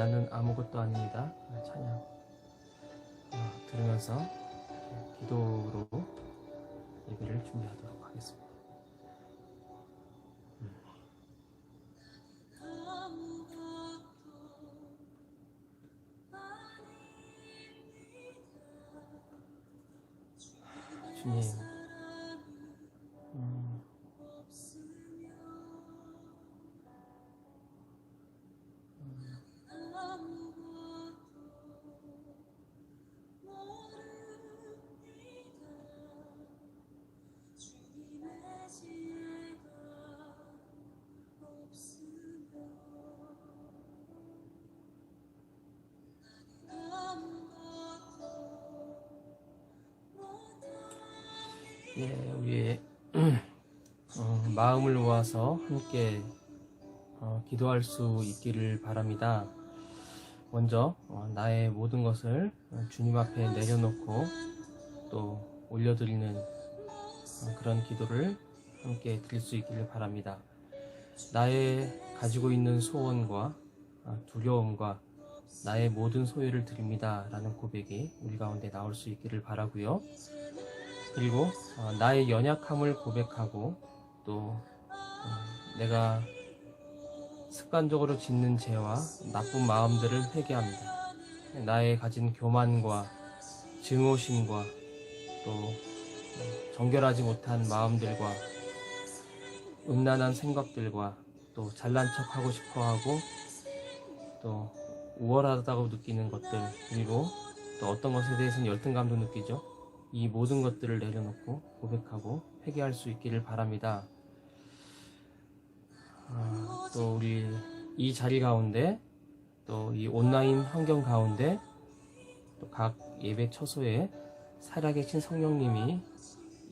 나는 아무것도 아닙니다. 찬양 들으면서 기도로 예배를 준비하도록 하겠습니다. 주님, 우리의 마음을 모아서 함께 기도할 수 있기를 바랍니다. 먼저 나의 모든 것을 주님 앞에 내려놓고 또 올려드리는 그런 기도를 함께 드릴 수 있기를 바랍니다. 나의 가지고 있는 소원과 두려움과 나의 모든 소유를 드립니다 라는 고백이 우리 가운데 나올 수 있기를 바라고요. 그리고 나의 연약함을 고백하고 또 내가 습관적으로 짓는 죄와 나쁜 마음들을 회개합니다. 나의 가진 교만과 증오심과 또 정결하지 못한 마음들과 음란한 생각들과 또 잘난 척 하고 싶어 하고 또 우월하다고 느끼는 것들, 그리고 또 어떤 것에 대해서는 열등감도 느끼죠. 이 모든 것들을 내려놓고 고백하고 회개할 수 있기를 바랍니다. 또 우리 이 자리 가운데 또 이 온라인 환경 가운데 또 각 예배 처소에 살아계신 성령님이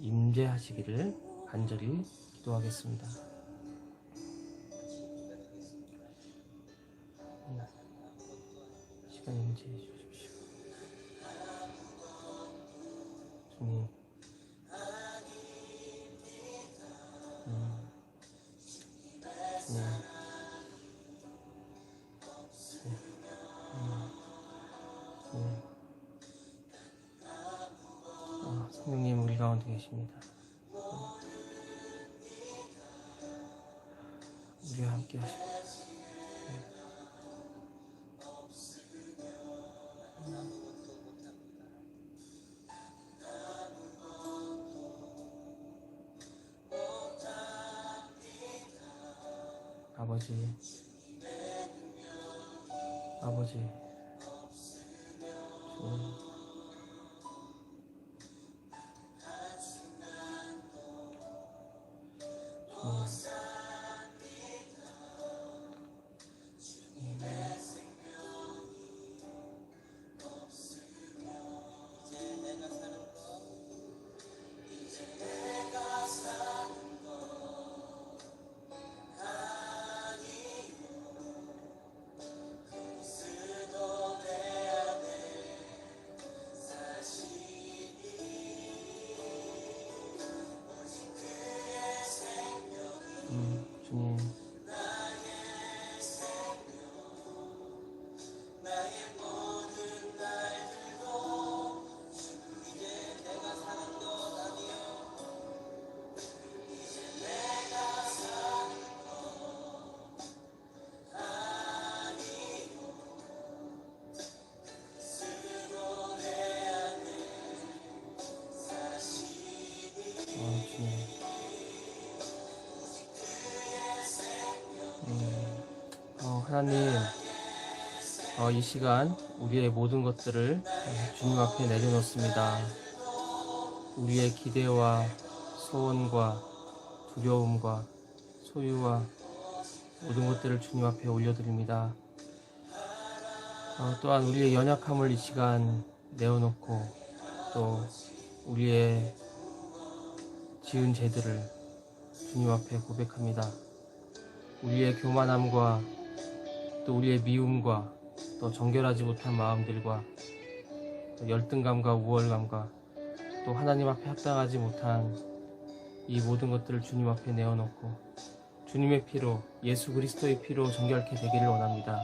임재하시기를 간절히 기도하겠습니다. 시간 임재해 주십시오. 주님, 성령님 우리 가운데 계십니다. 우리와 함께 하십니다. 아버지, 주님, 하나님, 이 시간 우리의 모든 것들을 주님 앞에 내려놓습니다. 우리의 기대와 소원과 두려움과 소유와 모든 것들을 주님 앞에 올려드립니다. 또한 우리의 연약함을 이 시간 내어놓고 또 우리의 지은 죄들을 주님 앞에 고백합니다. 우리의 교만함과 또 우리의 미움과 또 정결하지 못한 마음들과 또 열등감과 우월감과 또 하나님 앞에 합당하지 못한 이 모든 것들을 주님 앞에 내어놓고 주님의 피로, 예수 그리스도의 피로 정결케 되기를 원합니다.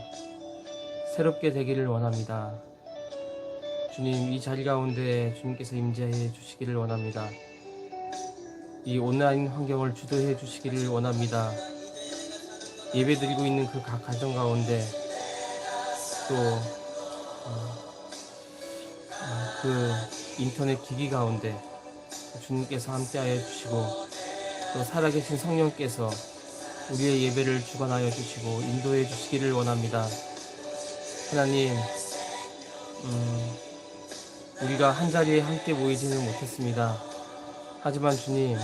새롭게 되기를 원합니다. 주님, 이 자리 가운데 주님께서 임재해 주시기를 원합니다. 이 온라인 환경을 주도해 주시기를 원합니다. 예배드리고 있는 그 각 가정 가운데 또 그 인터넷 기기 가운데 주님께서 함께하여 주시고 또 살아계신 성령께서 우리의 예배를 주관하여 주시고 인도해 주시기를 원합니다. 하나님, 우리가 한자리에 함께 모이지는 못했습니다. 하지만 주님,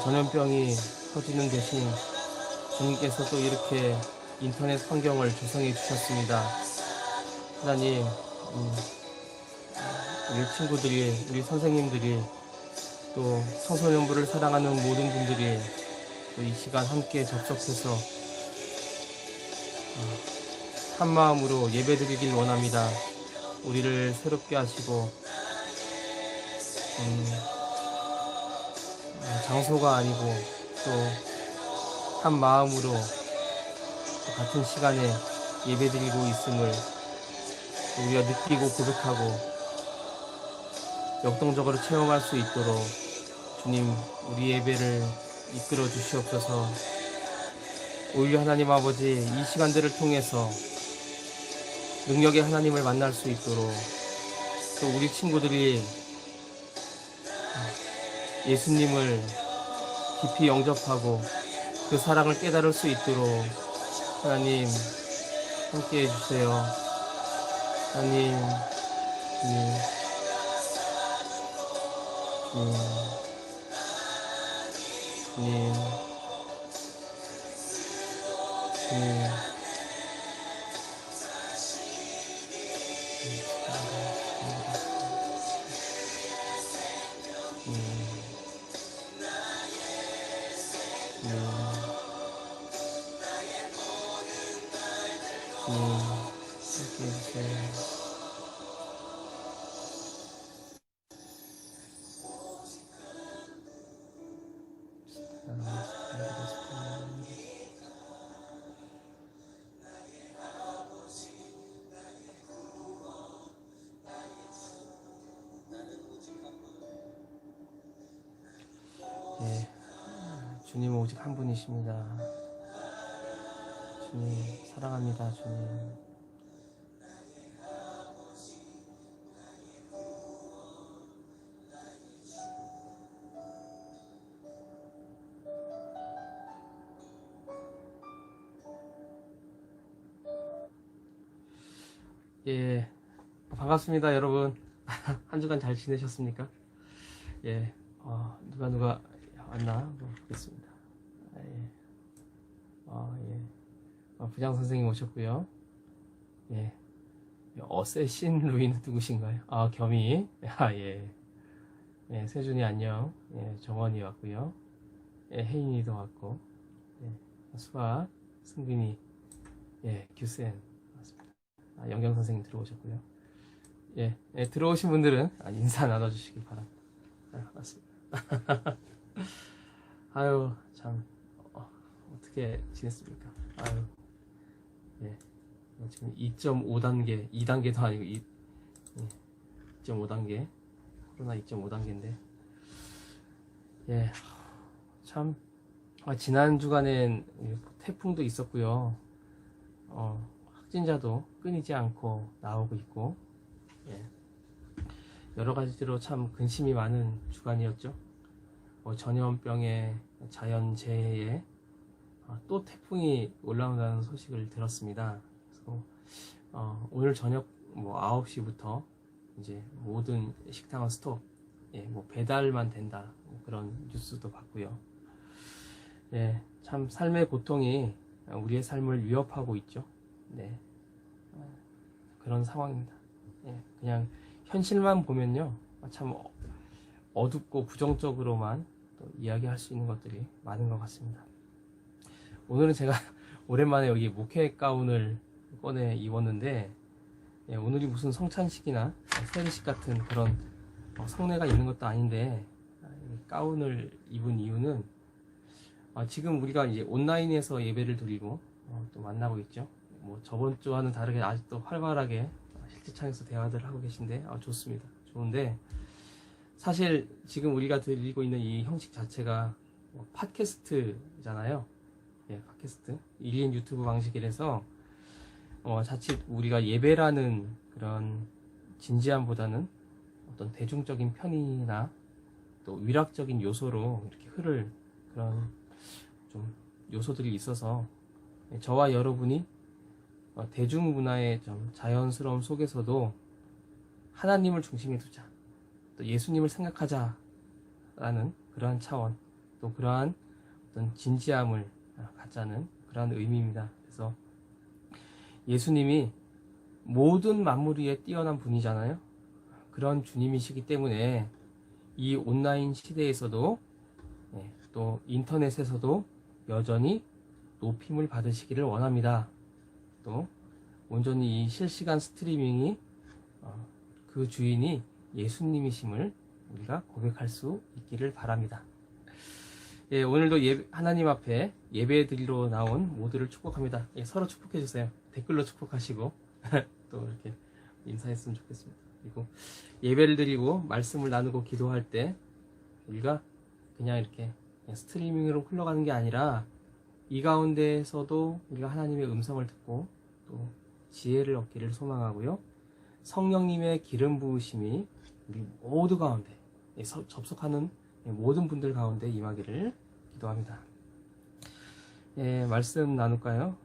전염병이 터지는 대신 주님께서 또 이렇게 인터넷 환경을 조성해 주셨습니다. 하나님, 우리 친구들이, 우리 선생님들이, 또 청소년부를 사랑하는 모든 분들이 또 이 시간 함께 접속해서 한 마음으로 예배드리길 원합니다. 우리를 새롭게 하시고 장소가 아니고 또 한 마음으로 같은 시간에 예배드리고 있음을 우리가 느끼고 고백하고 역동적으로 체험할 수 있도록 주님, 우리 예배를 이끌어 주시옵소서. 오히려 하나님 아버지, 이 시간들을 통해서 능력의 하나님을 만날 수 있도록 또 우리 친구들이 예수님을 깊이 영접하고 그 사랑을 깨달을 수 있도록 하나님 함께 해주세요. 하나님, 주님, 함께 해주세요. 예, 주님은 오직 한 분이십니다. 주님, 사랑합니다, 주님. 예, 반갑습니다, 여러분. 한 주간 잘 지내셨습니까? 예, 누가 왔나? 보겠습니다. 예. 예. 부장 선생님 오셨고요. 예. 어쌔신 루인 누구신가요? 겸이. 예. 예, 세준이 안녕. 예, 정원이 왔고요. 예, 혜인이도 왔고. 예, 수아, 승빈이, 예, 규센 왔습니다. 영경 선생님 들어오셨고요. 예, 예, 들어오신 분들은 인사 나눠주시기 바랍니다. 반갑습니다. 아유, 참, 어떻게 지냈습니까? 아유, 예. 지금 2.5단계, 2단계도 아니고 2.5단계, 코로나 2.5단계인데, 예, 참, 지난 주간엔 태풍도 있었고요. 확진자도 끊이지 않고 나오고 있고, 예, 여러 가지로 참 근심이 많은 주간이었죠. 전염병에, 자연재해에 또 태풍이 올라온다는 소식을 들었습니다. 그래서 오늘 저녁 9시부터 이제 모든 식당은 스톱, 예, 배달만 된다, 그런 뉴스도 봤고요. 예, 참 삶의 고통이 우리의 삶을 위협하고 있죠. 네, 그런 상황입니다. 예, 그냥 현실만 보면요, 참 어둡고 부정적으로만 또 이야기할 수 있는 것들이 많은 것 같습니다. 오늘은 제가 오랜만에 여기 목회 가운을 꺼내 입었는데, 예, 오늘이 무슨 성찬식이나 세례식 같은 그런 성례가 있는 것도 아닌데, 가운을 입은 이유는 지금 우리가 이제 온라인에서 예배를 드리고 또 만나고 있죠. 뭐 저번 주와는 다르게 아직도 활발하게 실제창에서 대화들 하고 계신데 좋습니다. 좋은데 사실 지금 우리가 들리고 있는 이 형식 자체가 팟캐스트잖아요. 예, 팟캐스트 1인 유튜브 방식이라서 자칫 우리가 예배라는 그런 진지함보다는 어떤 대중적인 편의나 또 위락적인 요소로 이렇게 흐를 그런 좀 요소들이 있어서 저와 여러분이 대중문화의 좀 자연스러움 속에서도 하나님을 중심에 두자, 또 예수님을 생각하자라는 그러한 차원, 또 그러한 어떤 진지함을 갖자는 그러한 의미입니다. 그래서 예수님이 모든 만물 위에 뛰어난 분이잖아요. 그런 주님이시기 때문에 이 온라인 시대에서도 또 인터넷에서도 여전히 높임을 받으시기를 원합니다. 또 온전히 이 실시간 스트리밍이 그 주인이 예수님이심을 우리가 고백할 수 있기를 바랍니다. 예, 오늘도 하나님 앞에 예배 드리러 나온 모두를 축복합니다. 예, 서로 축복해 주세요. 댓글로 축복하시고 또 이렇게 인사했으면 좋겠습니다. 그리고 예배를 드리고 말씀을 나누고 기도할 때 우리가 그냥 이렇게 스트리밍으로 흘러가는 게 아니라 이 가운데에서도 우리가 하나님의 음성을 듣고 또 지혜를 얻기를 소망하고요. 성령님의 기름 부으심이 우리 모두 가운데 접속하는 모든 분들 가운데 임하기를 기도합니다. 예, 말씀 나눌까요?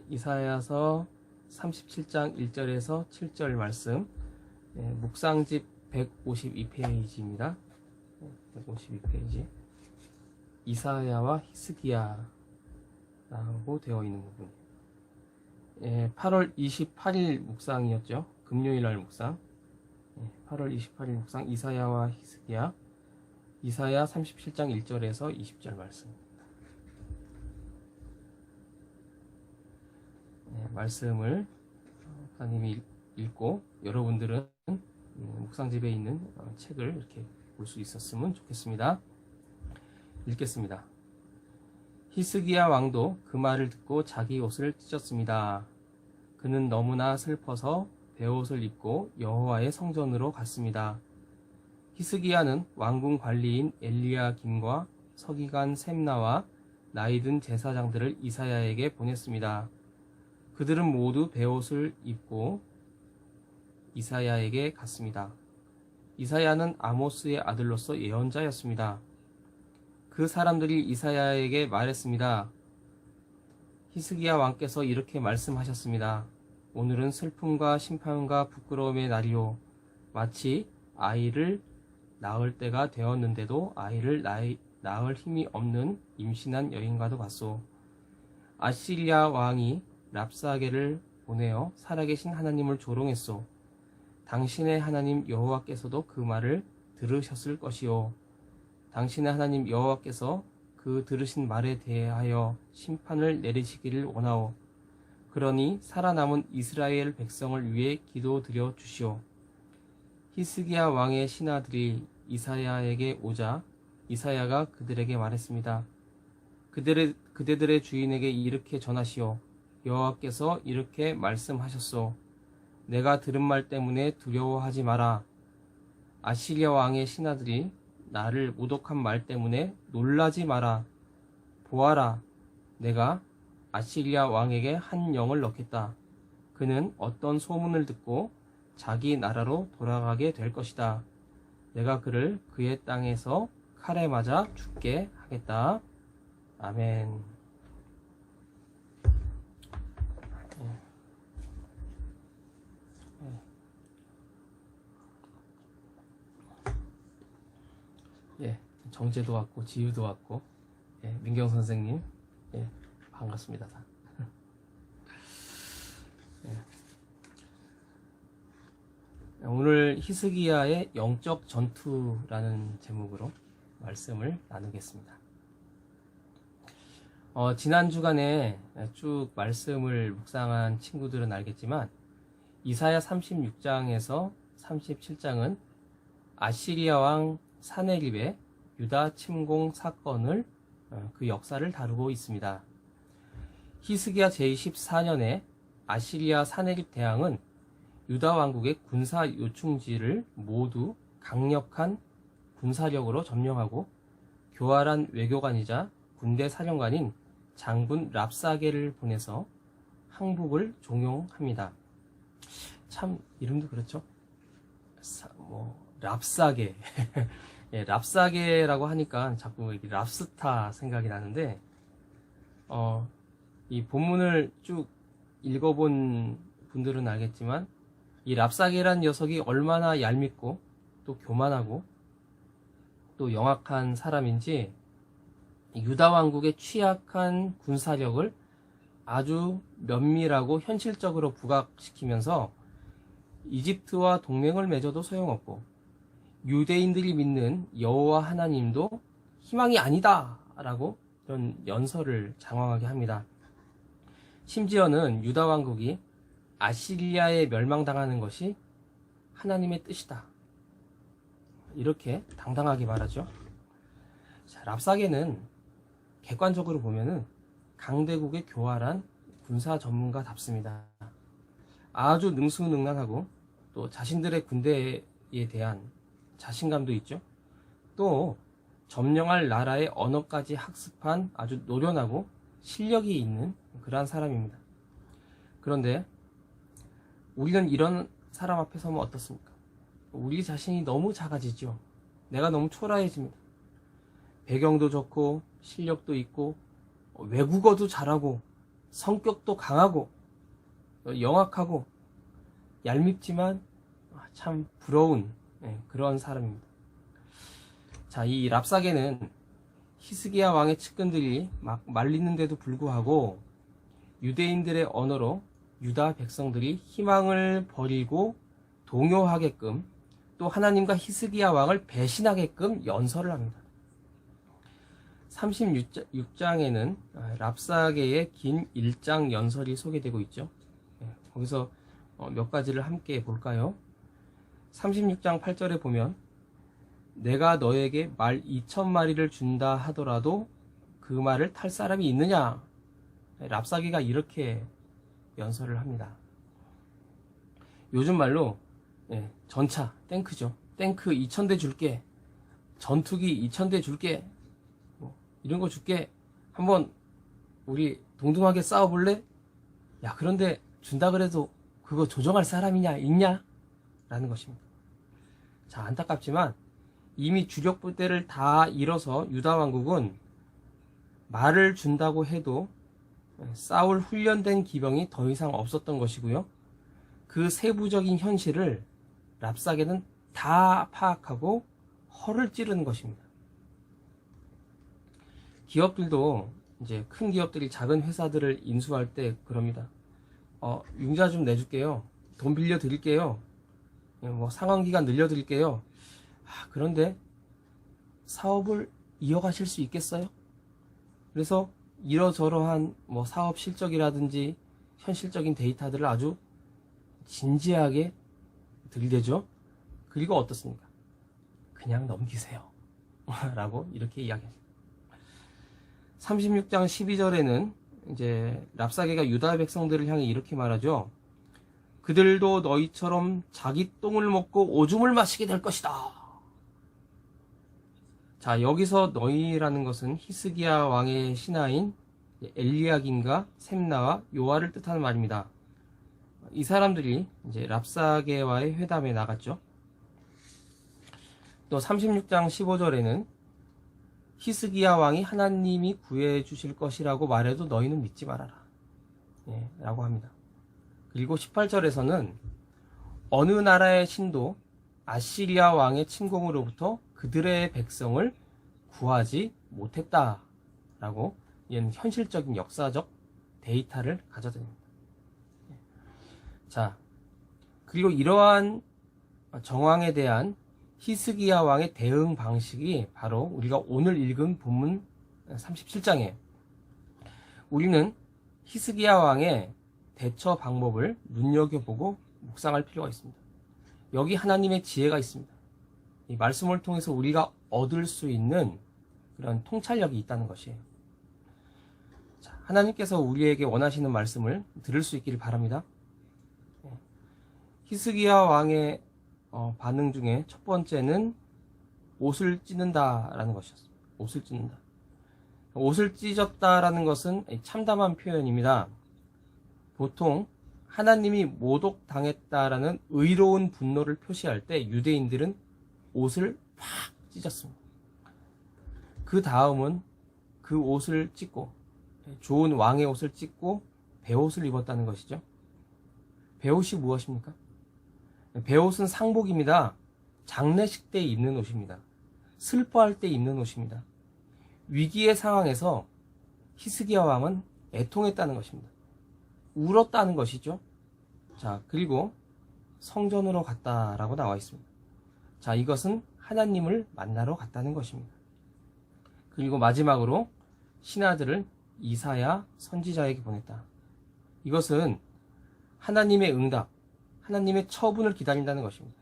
이사야서 37장 1절에서 7절 말씀, 묵상집 152페이지입니다. 152페이지. 이사야와 히스기야라고 되어 있는 부분. 8월 28일 묵상이었죠. 금요일 날 묵상. 8월 28일 묵상 이사야와 히스기야. 이사야 37장 1절에서 20절 말씀. 말씀을 하나님이 읽고 여러분들은 묵상집에 있는 책을 이렇게 볼 수 있었으면 좋겠습니다. 읽겠습니다. 히스기야 왕도 그 말을 듣고 자기 옷을 찢었습니다. 그는 너무나 슬퍼서 베옷을 입고 여호와의 성전으로 갔습니다. 히스기야는 왕궁 관리인 엘리야김과 서기관 셈나와 나이든 제사장들을 이사야에게 보냈습니다. 그들은 모두 베옷을 입고 이사야에게 갔습니다. 이사야는 아모스의 아들로서 예언자였습니다. 그 사람들이 이사야에게 말했습니다. 히스기야 왕께서 이렇게 말씀하셨습니다. 오늘은 슬픔과 심판과 부끄러움의 날이요. 마치 아이를 낳을 때가 되었는데도 아이를 낳을 힘이 없는 임신한 여인과도 같소. 아시리아 왕이 랍사게를 보내어 살아계신 하나님을 조롱했소. 당신의 하나님 여호와께서도 그 말을 들으셨을 것이요. 당신의 하나님 여호와께서 그 들으신 말에 대하여 심판을 내리시기를 원하오. 그러니 살아남은 이스라엘 백성을 위해 기도드려 주시오. 히스기야 왕의 신하들이 이사야에게 오자 이사야가 그들에게 말했습니다. 그대들의 주인에게 이렇게 전하시오. 여호와께서 이렇게 말씀하셨소. 내가 들은 말 때문에 두려워하지 마라. 아시리아 왕의 신하들이 나를 모독한 말 때문에 놀라지 마라. 보아라, 내가 아시리아 왕에게 한 영을 넣겠다. 그는 어떤 소문을 듣고 자기 나라로 돌아가게 될 것이다. 내가 그를 그의 땅에서 칼에 맞아 죽게 하겠다. 아멘. 예, 정재도 왔고 지유도 왔고 민경 선생님 반갑습니다. 다. 오늘 히스기야의 영적 전투라는 제목으로 말씀을 나누겠습니다. 지난 주간에 쭉 말씀을 묵상한 친구들은 알겠지만 이사야 36장에서 37장은 아시리아 왕 사네립의 유다 침공 사건을 그 역사를 다루고 있습니다. 히스기야 제24년에 아시리아 사네립 대왕은 유다 왕국의 군사 요충지를 모두 강력한 군사력으로 점령하고 교활한 외교관이자 군대 사령관인 장군 랍사게를 보내서 항복을 종용합니다. 참 이름도 그렇죠. 랍사게. 예, 랍사게라고 하니까 자꾸 랍스타 생각이 나는데, 이 본문을 쭉 읽어본 분들은 알겠지만, 이 랍사게란 녀석이 얼마나 얄밉고, 또 교만하고, 또 영악한 사람인지, 유다 왕국의 취약한 군사력을 아주 면밀하고 현실적으로 부각시키면서 이집트와 동맹을 맺어도 소용없고 유대인들이 믿는 여호와 하나님도 희망이 아니다 라고 이런 연설을 장황하게 합니다. 심지어는 유다 왕국이 아시리아에 멸망당하는 것이 하나님의 뜻이다, 이렇게 당당하게 말하죠. 자, 랍사게는 객관적으로 보면은 강대국의 교활한 군사 전문가답습니다. 아주 능수능란하고 또 자신들의 군대에 대한 자신감도 있죠. 또 점령할 나라의 언어까지 학습한 아주 노련하고 실력이 있는 그러한 사람입니다. 그런데 우리는 이런 사람 앞에 서면 어떻습니까? 우리 자신이 너무 작아지죠. 내가 너무 초라해집니다. 배경도 좋고 실력도 있고 외국어도 잘하고 성격도 강하고 영악하고 얄밉지만 참 부러운 그런 사람입니다. 자, 이 랍사게는 히스기야 왕의 측근들이 막 말리는데도 불구하고 유대인들의 언어로 유다 백성들이 희망을 버리고 동요하게끔, 또 하나님과 히스기야 왕을 배신하게끔 연설을 합니다. 36장에는 랍사게의 긴 1장 연설이 소개되고 있죠. 거기서 몇 가지를 함께 볼까요? 36장 8절에 보면 내가 너에게 말 2,000마리를 준다 하더라도 그 말을 탈 사람이 있느냐? 랍사게가 이렇게 연설을 합니다. 요즘 말로 전차, 탱크죠. 탱크 2,000대 줄게. 전투기 2,000대 줄게. 이런 거 줄게. 한번 우리 동등하게 싸워볼래? 야, 그런데 준다 그래도 그거 조정할 사람이냐 있냐? 라는 것입니다. 자, 안타깝지만 이미 주력 부대를 다 잃어서 유다 왕국은 말을 준다고 해도 싸울 훈련된 기병이 더 이상 없었던 것이고요. 그 세부적인 현실을 랍사게는 다 파악하고 허를 찌르는 것입니다. 기업들도 이제 큰 기업들이 작은 회사들을 인수할 때 그럽니다. 융자 좀 내줄게요. 돈 빌려 드릴게요. 상환기간 늘려드릴게요. 그런데 사업을 이어가실 수 있겠어요? 그래서 이러저러한 사업 실적이라든지 현실적인 데이터들을 아주 진지하게 들이대죠. 그리고 어떻습니까? 그냥 넘기세요. 라고 이렇게 이야기합니다. 36장 12절에는 이제 랍사게가 유다 백성들을 향해 이렇게 말하죠. 그들도 너희처럼 자기 똥을 먹고 오줌을 마시게 될 것이다. 자, 여기서 너희라는 것은 히스기야 왕의 신하인 엘리야김과 셈나와 요아를 뜻하는 말입니다. 이 사람들이 이제 랍사게와의 회담에 나갔죠. 또 36장 15절에는 히스기야 왕이 하나님이 구해 주실 것이라고 말해도 너희는 믿지 말아라. 라고 합니다. 그리고 18절에서는 어느 나라의 신도 아시리아 왕의 침공으로부터 그들의 백성을 구하지 못했다라고 이런 현실적인 역사적 데이터를 가져다닙니다. 자, 그리고 이러한 정황에 대한 히스기야 왕의 대응 방식이 바로 우리가 오늘 읽은 본문 37장이에요. 우리는 히스기야 왕의 대처 방법을 눈여겨보고 묵상할 필요가 있습니다. 여기 하나님의 지혜가 있습니다. 이 말씀을 통해서 우리가 얻을 수 있는 그런 통찰력이 있다는 것이에요. 자, 하나님께서 우리에게 원하시는 말씀을 들을 수 있기를 바랍니다. 히스기야 왕의 반응 중에 첫 번째는 옷을 찢는다라는 것이었습니다. 옷을 찢는다. 옷을 찢었다라는 것은 참담한 표현입니다. 보통 하나님이 모독당했다라는 의로운 분노를 표시할 때 유대인들은 옷을 팍 찢었습니다. 그 다음은 그 옷을 찢고 좋은 왕의 옷을 찢고 베옷을 입었다는 것이죠. 베옷이 무엇입니까? 베옷은 상복입니다. 장례식 때 입는 옷입니다. 슬퍼할 때 입는 옷입니다. 위기의 상황에서 히스기야 왕은 애통했다는 것입니다. 울었다는 것이죠. 자, 그리고 성전으로 갔다라고 나와 있습니다. 자, 이것은 하나님을 만나러 갔다는 것입니다. 그리고 마지막으로 신하들을 이사야 선지자에게 보냈다. 이것은 하나님의 응답, 하나님의 처분을 기다린다는 것입니다.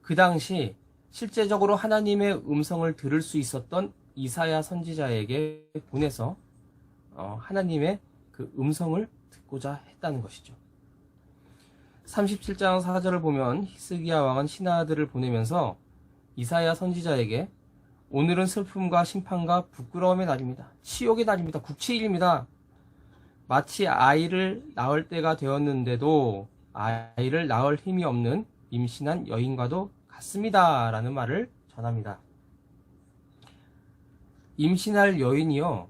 그 당시 실제적으로 하나님의 음성을 들을 수 있었던 이사야 선지자에게 보내서 하나님의 그 음성을 듣고자 했다는 것이죠. 37장 4절을 보면 히스기야 왕은 신하들을 보내면서 이사야 선지자에게 오늘은 슬픔과 심판과 부끄러움의 날입니다. 치욕의 날입니다. 국치일입니다. 마치 아이를 낳을 때가 되었는데도 아이를 낳을 힘이 없는 임신한 여인과도 같습니다. 라는 말을 전합니다. 임신할 여인이요,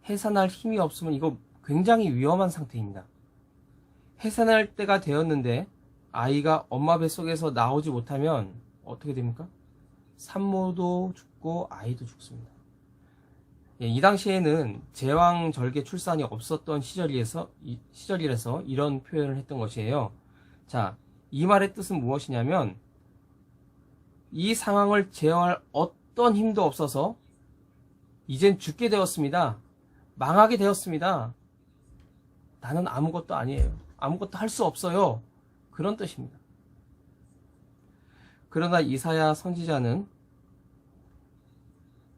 해산할 힘이 없으면 이거 굉장히 위험한 상태입니다. 해산할 때가 되었는데 아이가 엄마 뱃속에서 나오지 못하면 어떻게 됩니까? 산모도 죽고 아이도 죽습니다. 이 당시에는 제왕절개 출산이 없었던 시절이라서 이런 표현을 했던 것이에요. 자, 이 말의 뜻은 무엇이냐면 이 상황을 제어할 어떤 힘도 없어서 이젠 죽게 되었습니다. 망하게 되었습니다. 나는 아무것도 아니에요. 아무것도 할 수 없어요. 그런 뜻입니다. 그러나 이사야 선지자는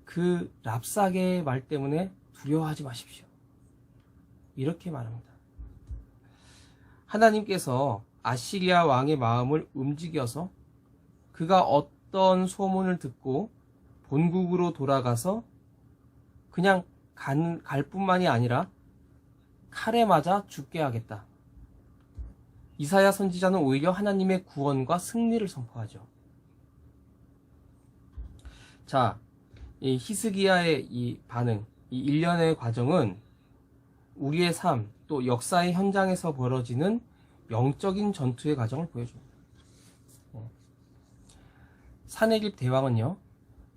그 랍사게의 말 때문에 두려워하지 마십시오. 이렇게 말합니다. 하나님께서 아시리아 왕의 마음을 움직여서 그가 어떤 소문을 듣고 본국으로 돌아가서 그냥 갈 뿐만이 아니라 칼에 맞아 죽게 하겠다. 이사야 선지자는 오히려 하나님의 구원과 승리를 선포하죠. 자, 이 히스기야의 이 반응, 이 일련의 과정은 우리의 삶, 또 역사의 현장에서 벌어지는 영적인 전투의 과정을 보여줍니다. 사내립 대왕은요,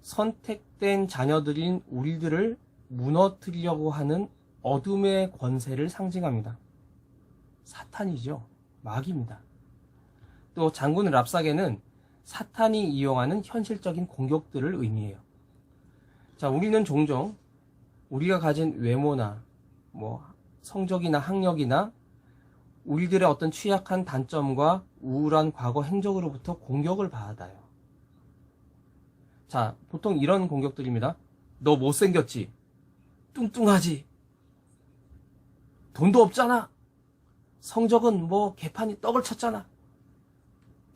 선택된 자녀들인 우리들을 무너뜨리려고 하는 어둠의 권세를 상징합니다. 사탄이죠. 마귀입니다. 또 장군 랍사게는 사탄이 이용하는 현실적인 공격들을 의미해요. 자, 우리는 종종 우리가 가진 외모나 성적이나 학력이나 우리들의 어떤 취약한 단점과 우울한 과거 행적으로부터 공격을 받아요. 자, 보통 이런 공격들입니다. 너 못생겼지? 뚱뚱하지? 돈도 없잖아? 성적은 개판이 떡을 쳤잖아?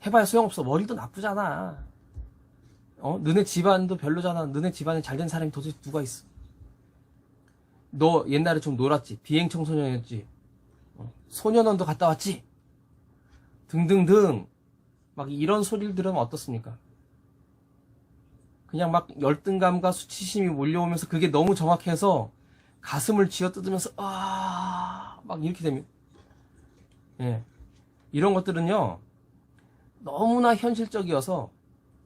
해봐야 소용없어. 머리도 나쁘잖아. 너네 집안도 별로잖아. 너네 집안에 잘된 사람이 도대체 누가 있어? 너 옛날에 좀 놀았지? 비행 청소년이었지? 소년원도 갔다 왔지? 등등등. 막 이런 소리를 들으면 어떻습니까? 그냥 막 열등감과 수치심이 몰려오면서 그게 너무 정확해서 가슴을 쥐어뜯으면서 막 이렇게 됩니다. 예. 이런 것들은요, 너무나 현실적이어서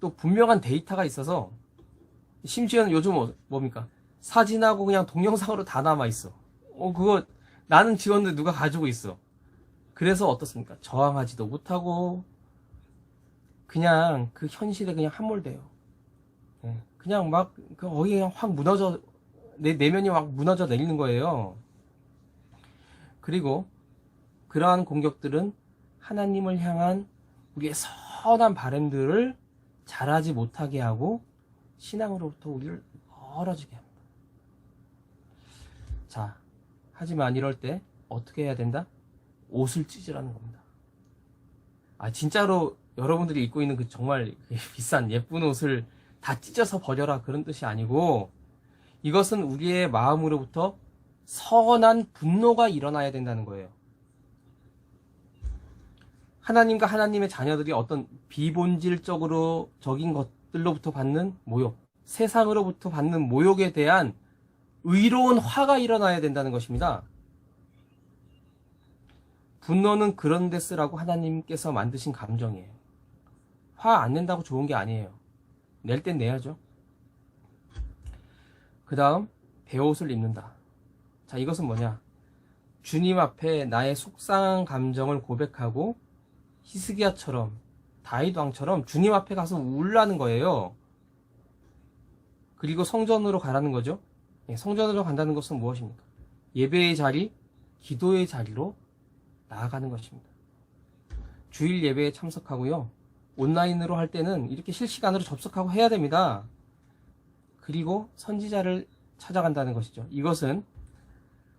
또 분명한 데이터가 있어서, 심지어는 요즘 뭡니까? 사진하고 그냥 동영상으로 다 남아있어. 그거 나는 지웠는데 누가 가지고 있어. 그래서 어떻습니까? 저항하지도 못하고 그냥 그 현실에 그냥 함몰돼요. 예. 그냥 막 거기 그냥 확 무너져, 내 내면이 막 무너져 내리는 거예요. 그리고 그러한 공격들은 하나님을 향한 우리의 선한 바람들을 잘하지 못하게 하고 신앙으로부터 우리를 멀어지게 합니다. 자, 하지만 이럴 때 어떻게 해야 된다? 옷을 찢으라는 겁니다. 진짜로 여러분들이 입고 있는 그 정말 비싼 예쁜 옷을 다 찢어서 버려라 그런 뜻이 아니고, 이것은 우리의 마음으로부터 선한 분노가 일어나야 된다는 거예요. 하나님과 하나님의 자녀들이 어떤 비본질적으로 적인 것들로부터 받는 모욕, 세상으로부터 받는 모욕에 대한 의로운 화가 일어나야 된다는 것입니다. 분노는 그런 데 쓰라고 하나님께서 만드신 감정이에요. 화 안 낸다고 좋은 게 아니에요. 낼 땐 내야죠. 그 다음, 베옷을 입는다. 자, 이것은 뭐냐? 주님 앞에 나의 속상한 감정을 고백하고 히스기야처럼, 다윗 왕처럼 주님 앞에 가서 울라는 거예요. 그리고 성전으로 가라는 거죠. 성전으로 간다는 것은 무엇입니까? 예배의 자리, 기도의 자리로 나아가는 것입니다. 주일 예배에 참석하고요. 온라인으로 할 때는 이렇게 실시간으로 접속하고 해야 됩니다. 그리고 선지자를 찾아간다는 것이죠. 이것은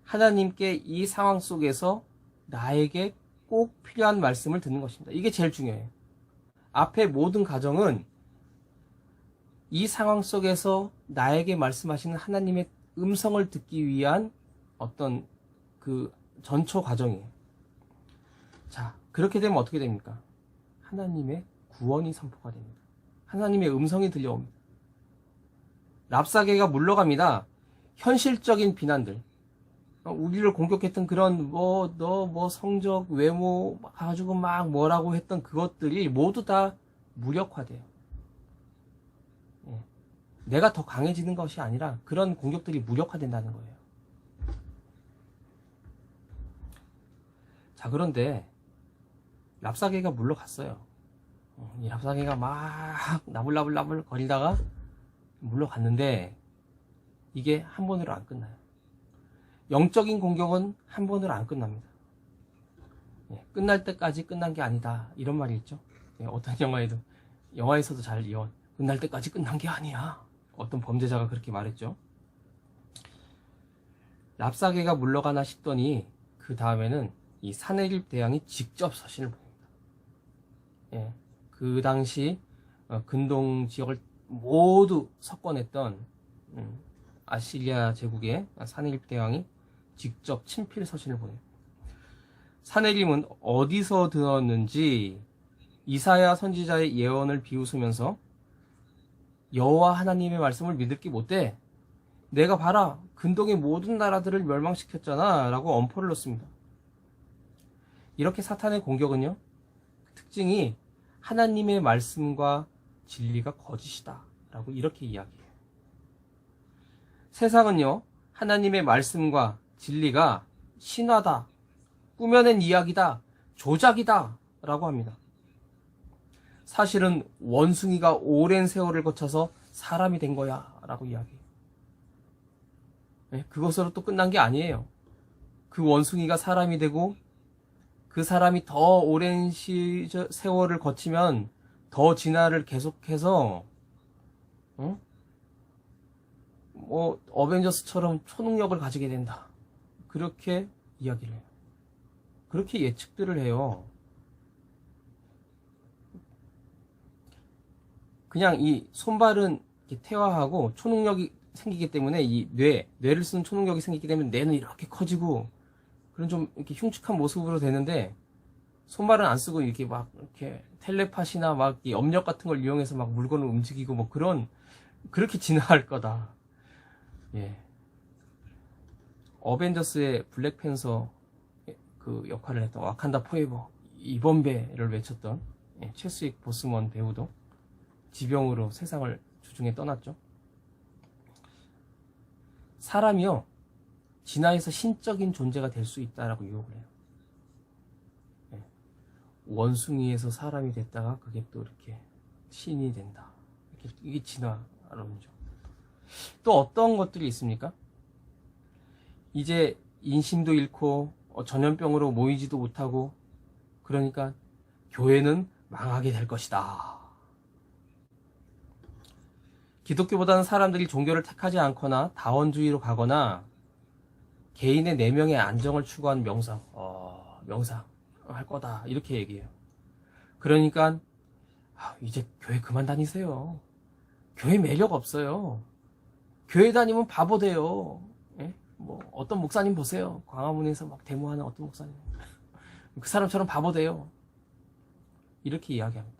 하나님께 이 상황 속에서 나에게 꼭 필요한 말씀을 듣는 것입니다. 이게 제일 중요해요. 앞에 모든 가정은 이 상황 속에서 나에게 말씀하시는 하나님의 음성을 듣기 위한 어떤 그 전초 과정이에요. 자, 그렇게 되면 어떻게 됩니까? 하나님의 구원이 선포가 됩니다. 하나님의 음성이 들려옵니다. 랍사게가 물러갑니다. 현실적인 비난들, 우리를 공격했던 그런 너 성적, 외모 가지고 막 뭐라고 했던 그것들이 모두 다 무력화돼요. 내가 더 강해지는 것이 아니라 그런 공격들이 무력화된다는 거예요. 자, 그런데 랍사게가 물러갔어요. 이 랍사게가 막 나불나불 거리다가 물러갔는데 이게 한 번으로 안 끝나요. 영적인 공격은 한 번으로 안 끝납니다. 끝날 때까지 끝난 게 아니다, 이런 말이 있죠. 어떤 영화에서도 잘 이어, 끝날 때까지 끝난 게 아니야, 어떤 범죄자가 그렇게 말했죠. 랍사게가 물러가나 싶더니 그 다음에는 이 사네립 대왕이 직접 서신을 보냅니다. 그 당시 근동 지역을 모두 석권했던 아시리아 제국의 사네립 대왕이 직접 친필 서신을 보냅니다. 사네립은 어디서 들었는지 이사야 선지자의 예언을 비웃으면서 여호와 하나님의 말씀을 믿을 게 못돼, 내가 봐라 근동의 모든 나라들을 멸망시켰잖아 라고 엄포를 놓습니다. 이렇게 사탄의 공격은요, 특징이 하나님의 말씀과 진리가 거짓이다 라고 이렇게 이야기해요. 세상은요, 하나님의 말씀과 진리가 신화다, 꾸며낸 이야기다, 조작이다 라고 합니다. 사실은 원숭이가 오랜 세월을 거쳐서 사람이 된 거야 라고 이야기해요. 그것으로 또 끝난 게 아니에요. 그 원숭이가 사람이 되고 그 사람이 더 오랜 세월을 거치면 더 진화를 계속해서 어벤져스처럼 초능력을 가지게 된다, 그렇게 이야기를 해요. 그렇게 예측들을 해요. 그냥 이 손발은 이렇게 퇴화하고 초능력이 생기기 때문에 이 뇌를 쓰는 초능력이 생기기 때문에 뇌는 이렇게 커지고 그런 좀 이렇게 흉측한 모습으로 되는데, 손발은 안 쓰고 이렇게 막 이렇게 텔레파시나 막 이 염력 같은 걸 이용해서 막 물건을 움직이고 뭐 그렇게 진화할 거다. 어벤져스의 블랙팬서 그 역할을 했던 와칸다 포에버 이번배를 외쳤던 체스윅 보스먼 배우도 지병으로 세상을 주중에 떠났죠. 사람이요, 진화해서 신적인 존재가 될 수 있다라고 유혹을 해요. 원숭이에서 사람이 됐다가 그게 또 이렇게 신이 된다, 이게 진화론이죠. 또 어떤 것들이 있습니까? 이제 인심도 잃고 전염병으로 모이지도 못하고, 그러니까 교회는 망하게 될 것이다. 기독교보다는 사람들이 종교를 택하지 않거나 다원주의로 가거나 개인의 내면의 안정을 추구하는 명상, 명상 할 거다 이렇게 얘기해요. 그러니까 이제 교회 그만 다니세요. 교회 매력 없어요. 교회 다니면 바보 돼요. 예? 뭐 어떤 목사님 보세요. 광화문에서 막 데모하는 어떤 목사님, 그 사람처럼 바보 돼요. 이렇게 이야기합니다.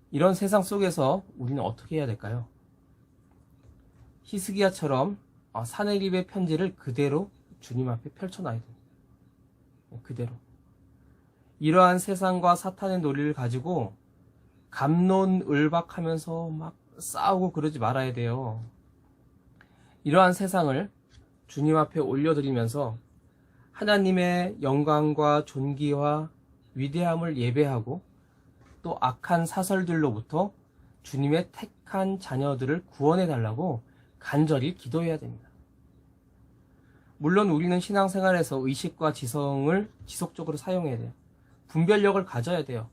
이런 세상 속에서 우리는 어떻게 해야 될까요? 히스기야처럼 사내립의 편지를 그대로 주님 앞에 펼쳐놔야 됩니다. 그대로. 이러한 세상과 사탄의 논리를 가지고 갑론을박하면서 막 싸우고 그러지 말아야 돼요. 이러한 세상을 주님 앞에 올려드리면서 하나님의 영광과 존귀와 위대함을 예배하고 또 악한 사설들로부터 주님의 택한 자녀들을 구원해 달라고 간절히 기도해야 됩니다. 물론 우리는 신앙생활에서 의식과 지성을 지속적으로 사용해야 돼요. 분별력을 가져야 돼요.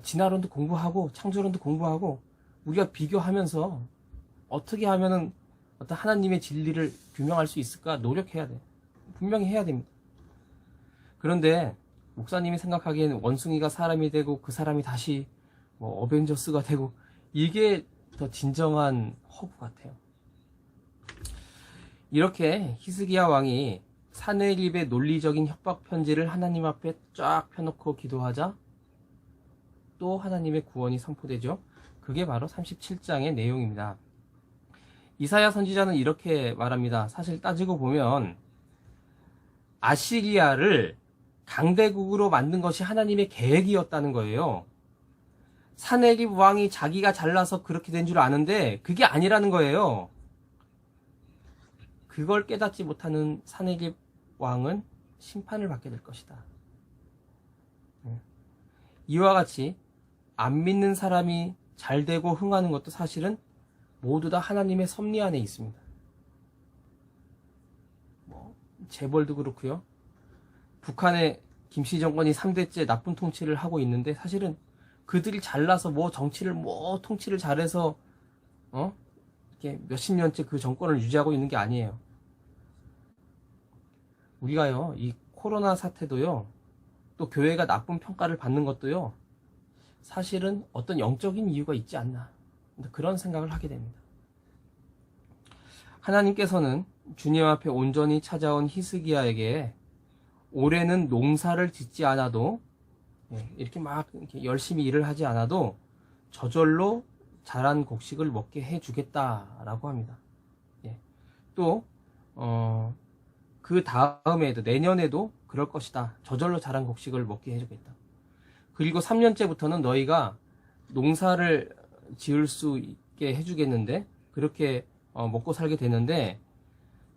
진화론도 공부하고 창조론도 공부하고 우리가 비교하면서 어떻게 하면은 어떤 하나님의 진리를 규명할 수 있을까 노력해야 돼요. 분명히 해야 됩니다. 그런데 목사님이 생각하기에는 원숭이가 사람이 되고 그 사람이 다시 뭐 어벤져스가 되고 이게 더 진정한 허구 같아요. 이렇게 히스기야 왕이 사내립의 논리적인 협박 편지를 하나님 앞에 쫙 펴놓고 기도하자 또 하나님의 구원이 선포되죠. 그게 바로 37장의 내용입니다. 이사야 선지자는 이렇게 말합니다. 사실 따지고 보면 아시리아를 강대국으로 만든 것이 하나님의 계획이었다는 거예요. 사내립 왕이 자기가 잘나서 그렇게 된 줄 아는데 그게 아니라는 거예요. 그걸 깨닫지 못하는 사내립 왕은 심판을 받게 될 것이다. 이와 같이 안 믿는 사람이 잘되고 흥하는 것도 사실은 모두 다 하나님의 섭리 안에 있습니다. 재벌도 그렇고요. 북한의 김씨 정권이 3대째 나쁜 통치를 하고 있는데 사실은 그들이 잘나서 정치를 통치를 잘해서 이렇게 몇십 년째 그 정권을 유지하고 있는 게 아니에요. 우리가요, 이 코로나 사태도요, 또 교회가 나쁜 평가를 받는 것도요, 사실은 어떤 영적인 이유가 있지 않나, 그런 생각을 하게 됩니다. 하나님께서는 주님 앞에 온전히 찾아온 히스기야에게 올해는 농사를 짓지 않아도 이렇게 열심히 일을 하지 않아도 저절로 자란 곡식을 먹게 해주겠다라고 합니다. 또 그 다음에도 내년에도 그럴 것이다. 저절로 자란 곡식을 먹게 해주겠다. 그리고 3년째부터는 너희가 농사를 지을 수 있게 해주겠는데 그렇게 먹고 살게 되는데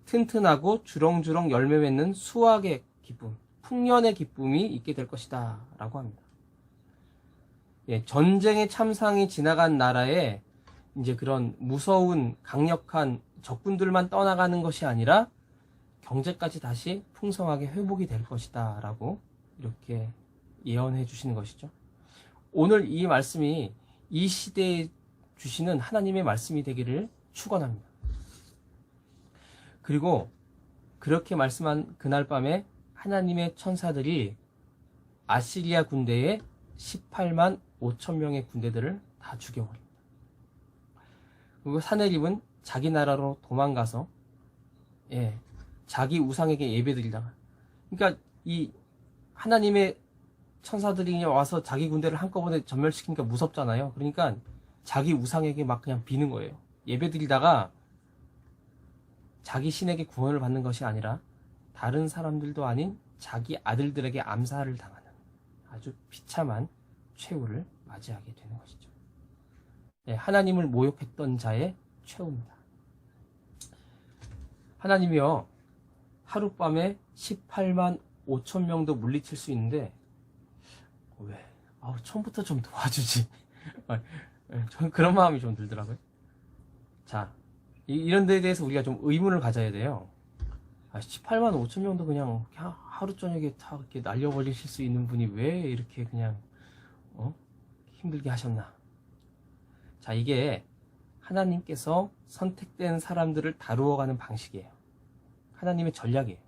튼튼하고 주렁주렁 열매 맺는 수확의 기쁨, 풍년의 기쁨이 있게 될 것이다 라고 합니다. 전쟁의 참상이 지나간 나라에 이제 그런 무서운 강력한 적군들만 떠나가는 것이 아니라 경제까지 다시 풍성하게 회복이 될 것이다 라고 이렇게 예언해 주시는 것이죠. 오늘 이 말씀이 이 시대에 주시는 하나님의 말씀이 되기를 축원합니다. 그리고 그렇게 말씀한 그날 밤에 하나님의 천사들이 아시리아 군대의 18만 5천 명의 군대들을 다 죽여버립니다. 그리고 사내립은 자기 나라로 도망가서 자기 우상에게 예배드리다가, 그러니까 이 하나님의 천사들이 와서 자기 군대를 한꺼번에 전멸시키니까 무섭잖아요. 그러니까 자기 우상에게 막 그냥 비는 거예요. 예배드리다가 자기 신에게 구원을 받는 것이 아니라 다른 사람들도 아닌 자기 아들들에게 암살을 당하는 아주 비참한 최후를 맞이하게 되는 것이죠. 하나님을 모욕했던 자의 최후입니다. 하나님이요, 하룻밤에 18만 5천 명도 물리칠 수 있는데 왜? 처음부터 좀 도와주지. 저는 그런 마음이 좀 들더라고요. 자, 이런 데에 대해서 우리가 좀 의문을 가져야 돼요. 18만 5천 명도 그냥 하루 저녁에 다 이렇게 날려버리실 수 있는 분이 왜 이렇게 그냥 힘들게 하셨나? 자, 이게 하나님께서 선택된 사람들을 다루어가는 방식이에요. 하나님의 전략이에요.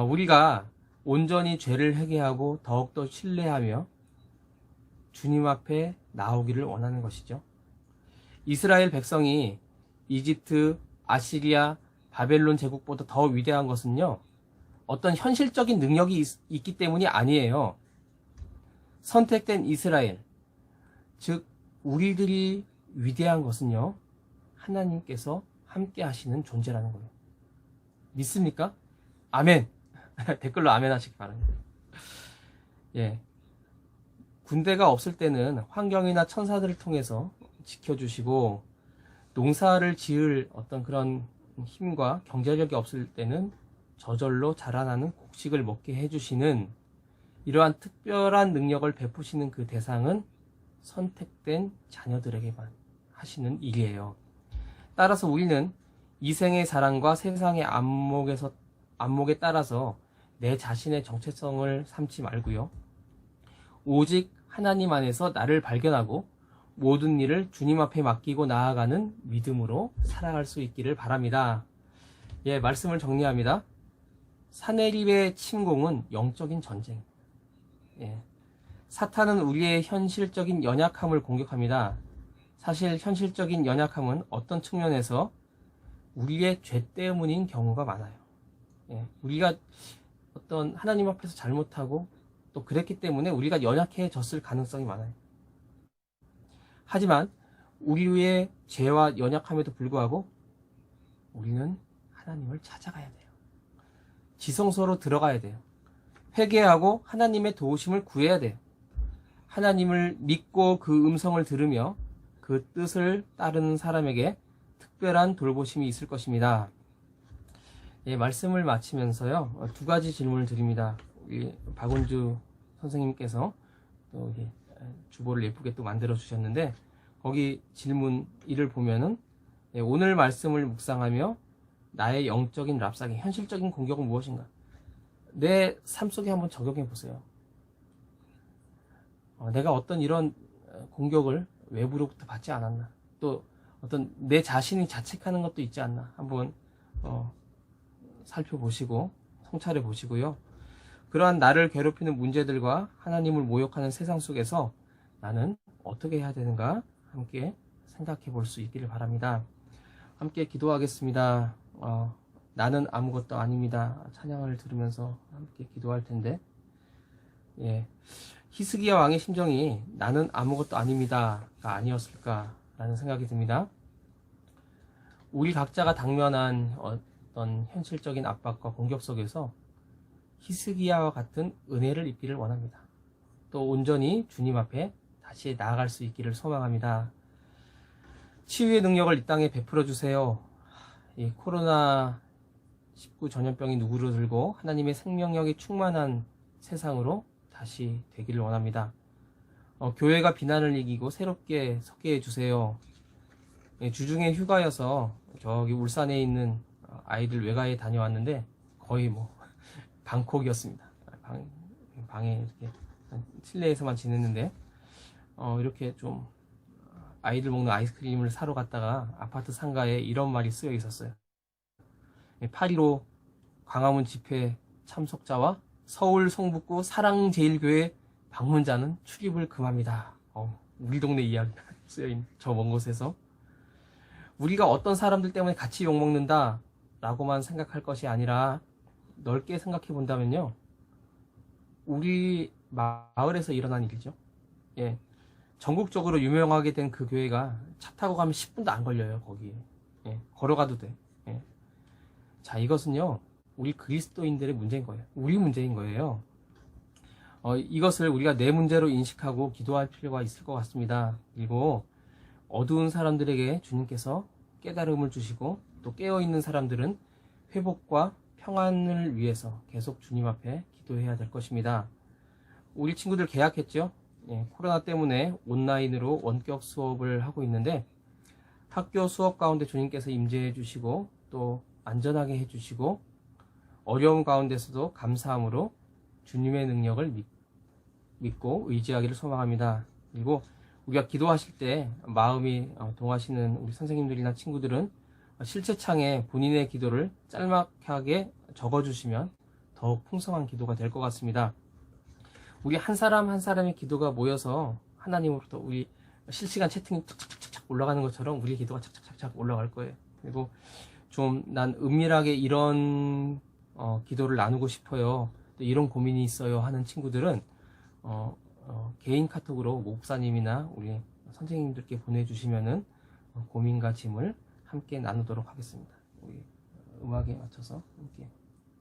우리가 온전히 죄를 회개하고 더욱더 신뢰하며 주님 앞에 나오기를 원하는 것이죠. 이스라엘 백성이 이집트, 아시리아, 바벨론 제국보다 더 위대한 것은요, 어떤 현실적인 능력이 있기 때문이 아니에요. 선택된 이스라엘, 즉 우리들이 위대한 것은요, 하나님께서 함께 하시는 존재라는 거예요. 믿습니까? 아멘. 댓글로 아멘 하시기 바랍니다. 예. 군대가 없을 때는 환경이나 천사들을 통해서 지켜주시고, 농사를 지을 어떤 그런 힘과 경제력이 없을 때는 저절로 자라나는 곡식을 먹게 해주시는 이러한 특별한 능력을 베푸시는 그 대상은 선택된 자녀들에게만 하시는 일이에요. 따라서 우리는 이생의 사랑과 세상의 안목에 따라서 내 자신의 정체성을 삼지 말고요. 오직 하나님 안에서 나를 발견하고 모든 일을 주님 앞에 맡기고 나아가는 믿음으로 살아갈 수 있기를 바랍니다. 예, 말씀을 정리합니다. 사내립의 침공은 영적인 전쟁. 예, 사탄은 우리의 현실적인 연약함을 공격합니다. 사실 현실적인 연약함은 어떤 측면에서 우리의 죄 때문인 경우가 많아요. 예, 우리가 어떤 하나님 앞에서 잘못하고 또 그랬기 때문에 우리가 연약해졌을 가능성이 많아요. 하지만 우리의 죄와 연약함에도 불구하고 우리는 하나님을 찾아가야 돼요. 지성소로 들어가야 돼요. 회개하고 하나님의 도우심을 구해야 돼요. 하나님을 믿고 그 음성을 들으며 그 뜻을 따르는 사람에게 특별한 돌보심이 있을 것입니다. 예, 말씀을 마치면서요, 두 가지 질문을 드립니다. 우리 박은주 선생님께서 또 주보를 예쁘게 또 만들어 주셨는데, 거기 질문 1을 보면은, 예, 오늘 말씀을 묵상하며 나의 영적인 랍사기, 현실적인 공격은 무엇인가? 내 삶 속에 한번 적용해 보세요. 내가 어떤 이런 공격을 외부로부터 받지 않았나? 또 어떤 내 자신이 자책하는 것도 있지 않나? 한번 살펴보시고 성찰해 보시고요. 그러한 나를 괴롭히는 문제들과 하나님을 모욕하는 세상 속에서 나는 어떻게 해야 되는가 함께 생각해 볼 수 있기를 바랍니다. 함께 기도하겠습니다. 나는 아무것도 아닙니다. 찬양을 들으면서 함께 기도할 텐데, 예, 히스기야 왕의 심정이 나는 아무것도 아닙니다가 아니었을까라는 생각이 듭니다. 우리 각자가 당면한 어떤 현실적인 압박과 공격 속에서 히스기야와 같은 은혜를 입기를 원합니다. 또 온전히 주님 앞에 다시 나아갈 수 있기를 소망합니다. 치유의 능력을 이 땅에 베풀어 주세요. 이 코로나19 전염병이 누구를 들고 하나님의 생명력이 충만한 세상으로 다시 되기를 원합니다. 교회가 비난을 이기고 새롭게 서게 해주세요. 예, 주중에 휴가여서 저기 울산에 있는 아이들 외가에 다녀왔는데 거의 방콕이었습니다. 방에 이렇게 실내에서만 지냈는데 이렇게 좀 아이들 먹는 아이스크림을 사러 갔다가 아파트 상가에 이런 말이 쓰여 있었어요. 8.15 광화문 집회 참석자와 서울 성북구 사랑제일교회 방문자는 출입을 금합니다. 우리 동네 이야기가 쓰여있는 저 먼 곳에서 우리가 어떤 사람들 때문에 같이 욕먹는다 라고만 생각할 것이 아니라 넓게 생각해 본다면요, 우리 마을에서 일어난 일이죠. 예, 전국적으로 유명하게 된 그 교회가 차 타고 가면 10분도 안 걸려요. 거기에. 예, 걸어가도 돼. 예. 자, 이것은요 우리 그리스도인들의 문제인 거예요. 우리 문제인 거예요. 이것을 우리가 내 문제로 인식하고 기도할 필요가 있을 것 같습니다. 그리고 어두운 사람들에게 주님께서 깨달음을 주시고 또 깨어있는 사람들은 회복과 평안을 위해서 계속 주님 앞에 기도해야 될 것입니다. 우리 친구들 개학했죠? 예, 코로나 때문에 온라인으로 원격 수업을 하고 있는데 학교 수업 가운데 주님께서 임재해 주시고 또 안전하게 해주시고 어려움 가운데서도 감사함으로 주님의 능력을 믿고 의지하기를 소망합니다. 그리고 우리가 기도하실 때 마음이 동하시는 우리 선생님들이나 친구들은 실제 창에 본인의 기도를 짤막하게 적어주시면 더욱 풍성한 기도가 될 것 같습니다. 우리 한 사람 한 사람의 기도가 모여서 하나님으로부터 우리 실시간 채팅이 착착착착 올라가는 것처럼 우리의 기도가 착착착착 올라갈 거예요. 그리고 좀 난 은밀하게 이런 기도를 나누고 싶어요, 또 이런 고민이 있어요 하는 친구들은 개인 카톡으로 목사님이나 우리 선생님들께 보내주시면은 고민과 짐을 함께 나누도록 하겠습니다. 우리 음악에 맞춰서 함께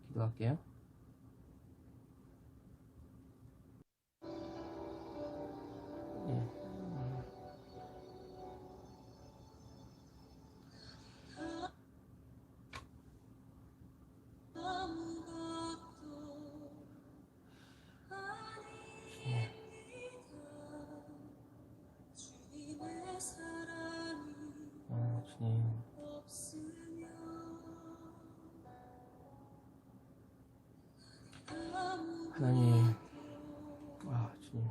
기도할게요. 예. 주님. 하나님, 주님.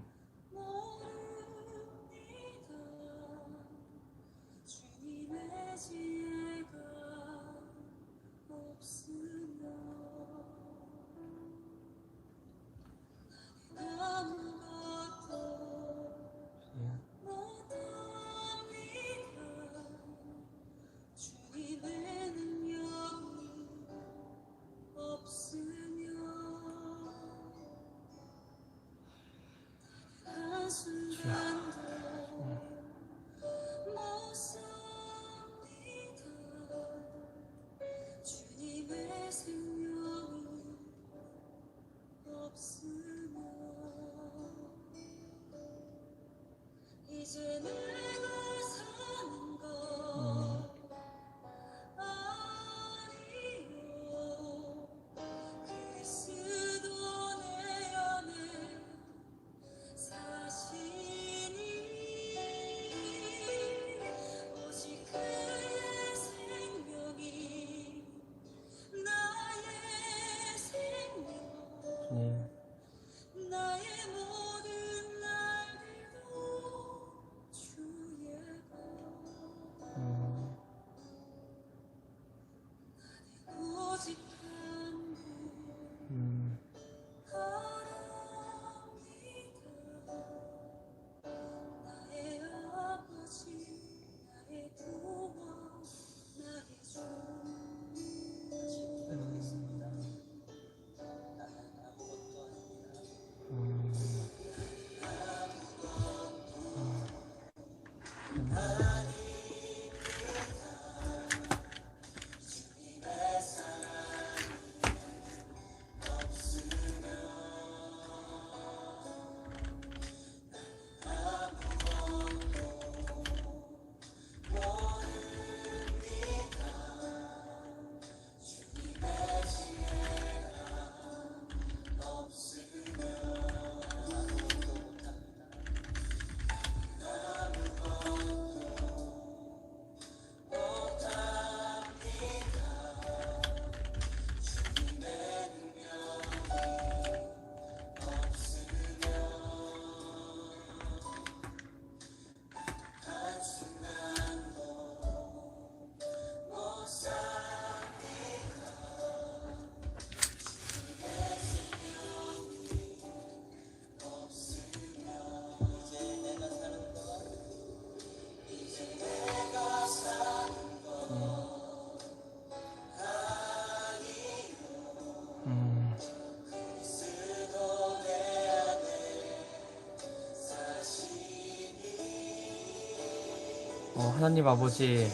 하나님 아버지,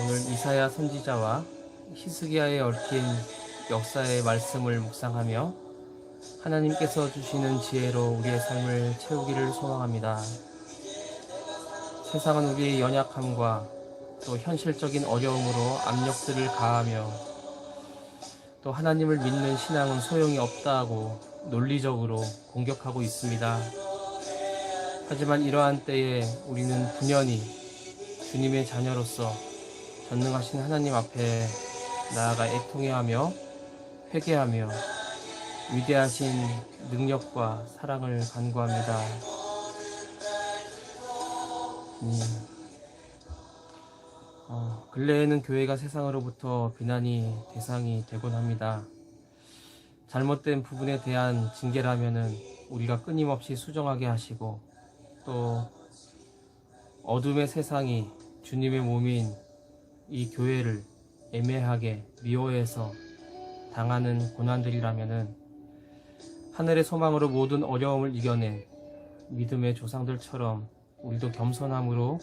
오늘 이사야 선지자와 히스기야에 얽힌 역사의 말씀을 묵상하며 하나님께서 주시는 지혜로 우리의 삶을 채우기를 소망합니다. 세상은 우리의 연약함과 또 현실적인 어려움으로 압력들을 가하며 또 하나님을 믿는 신앙은 소용이 없다고 논리적으로 공격하고 있습니다. 하지만 이러한 때에 우리는 분연히 주님의 자녀로서 전능하신 하나님 앞에 나아가 애통해하며 회개하며 위대하신 능력과 사랑을 간구합니다. 근래에는 교회가 세상으로부터 비난이 대상이 되곤 합니다. 잘못된 부분에 대한 징계라면은 우리가 끊임없이 수정하게 하시고, 또 어둠의 세상이 주님의 몸인 이 교회를 애매하게 미워해서 당하는 고난들이라면은 하늘의 소망으로 모든 어려움을 이겨낸 믿음의 조상들처럼 우리도 겸손함으로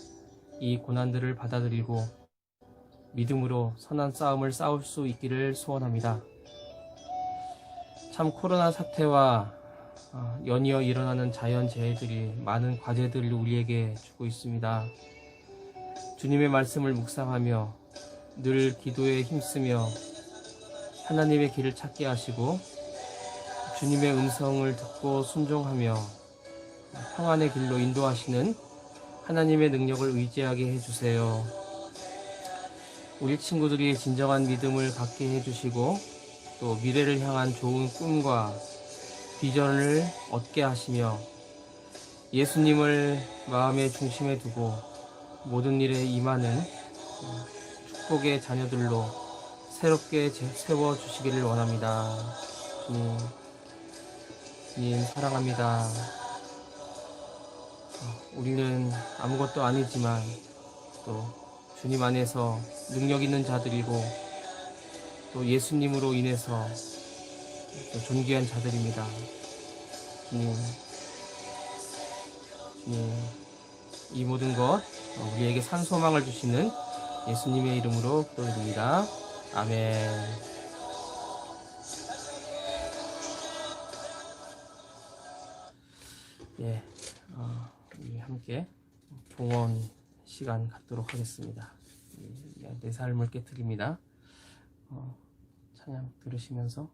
이 고난들을 받아들이고 믿음으로 선한 싸움을 싸울 수 있기를 소원합니다. 참 코로나 사태와 연이어 일어나는 자연재해들이 많은 과제들을 우리에게 주고 있습니다. 주님의 말씀을 묵상하며 늘 기도에 힘쓰며 하나님의 길을 찾게 하시고 주님의 음성을 듣고 순종하며 평안의 길로 인도하시는 하나님의 능력을 의지하게 해주세요. 우리 친구들이 진정한 믿음을 갖게 해주시고 또 미래를 향한 좋은 꿈과 비전을 얻게 하시며 예수님을 마음의 중심에 두고 모든 일에 임하는 축복의 자녀들로 새롭게 세워주시기를 원합니다. 주님 사랑합니다. 우리는 아무것도 아니지만 또 주님 안에서 능력 있는 자들이고 또 예수님으로 인해서 또 존귀한 자들입니다. 주님, 이 모든 것 우리에게 산 소망을 주시는 예수님의 이름으로 기도드립니다. 아멘. 예, 우리 함께 봉헌 시간 갖도록 하겠습니다. 내 삶을 깨뜨립니다. 찬양 들으시면서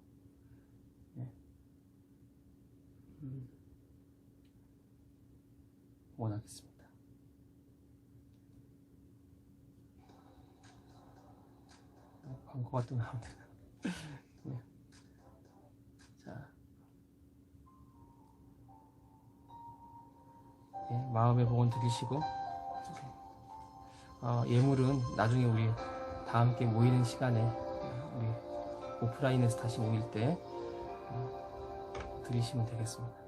원하겠습니다. 광고가 또 나오네요. 자, 마음의 봉헌 드리시고 예물은 나중에 우리 다 함께 모이는 시간에 우리 오프라인에서 다시 모일 때 드리시면 되겠습니다.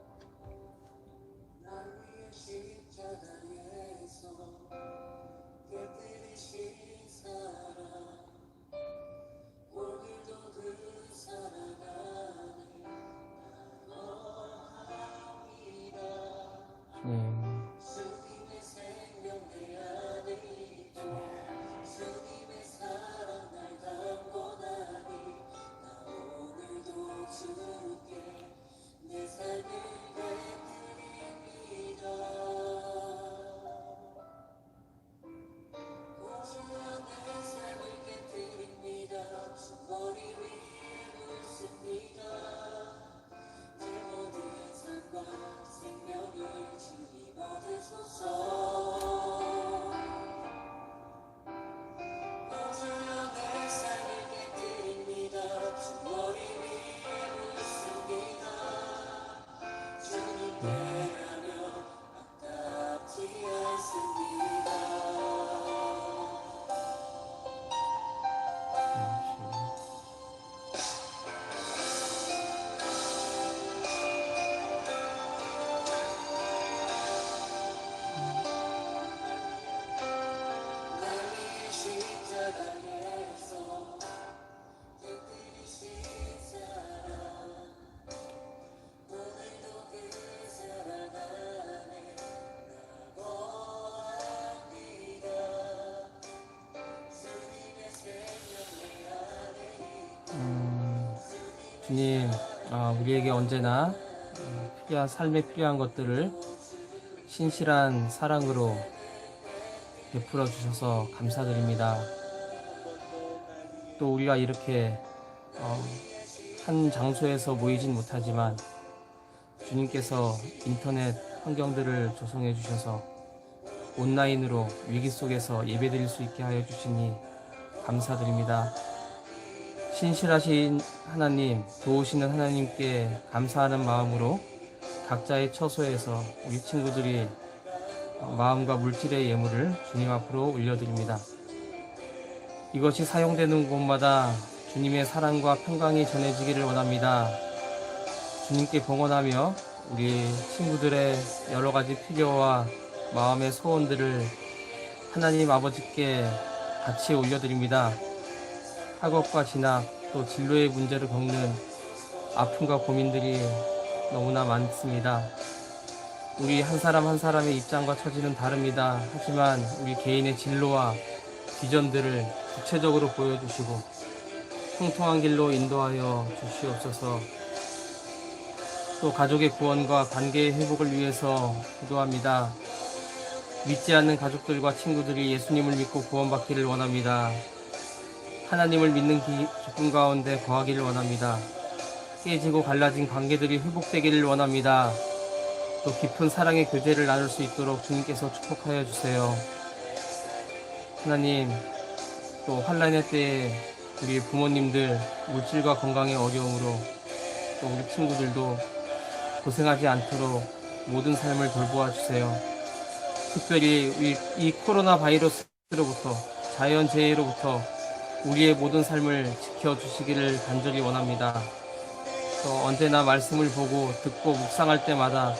주님, 우리에게 언제나 삶에 필요한 것들을 신실한 사랑으로 베풀어 주셔서 감사드립니다. 또 우리가 이렇게 한 장소에서 모이진 못하지만 주님께서 인터넷 환경들을 조성해 주셔서 온라인으로 위기 속에서 예배드릴 수 있게 하여 주시니 감사드립니다. 신실하신 하나님, 도우시는 하나님께 감사하는 마음으로 각자의 처소에서 우리 친구들이 마음과 물질의 예물을 주님 앞으로 올려드립니다. 이것이 사용되는 곳마다 주님의 사랑과 평강이 전해지기를 원합니다. 주님께 봉헌하며 우리 친구들의 여러 가지 필요와 마음의 소원들을 하나님 아버지께 같이 올려드립니다. 학업과 진학, 또 진로의 문제를 겪는 아픔과 고민들이 너무나 많습니다. 우리 한 사람 한 사람의 입장과 처지는 다릅니다. 하지만 우리 개인의 진로와 비전들을 구체적으로 보여주시고 통통한 길로 인도하여 주시옵소서. 또 가족의 구원과 관계의 회복을 위해서 기도합니다. 믿지 않는 가족들과 친구들이 예수님을 믿고 구원받기를 원합니다. 하나님을 믿는 기쁨 가운데 거하기를 원합니다. 깨지고 갈라진 관계들이 회복되기를 원합니다. 또 깊은 사랑의 교제를 나눌 수 있도록 주님께서 축복하여 주세요. 하나님, 또 환난의 때에 우리 부모님들 물질과 건강의 어려움으로 또 우리 친구들도 고생하지 않도록 모든 삶을 돌보아 주세요. 특별히 이 코로나 바이러스로부터, 자연재해로부터 우리의 모든 삶을 지켜주시기를 간절히 원합니다. 또 언제나 말씀을 보고 듣고 묵상할 때마다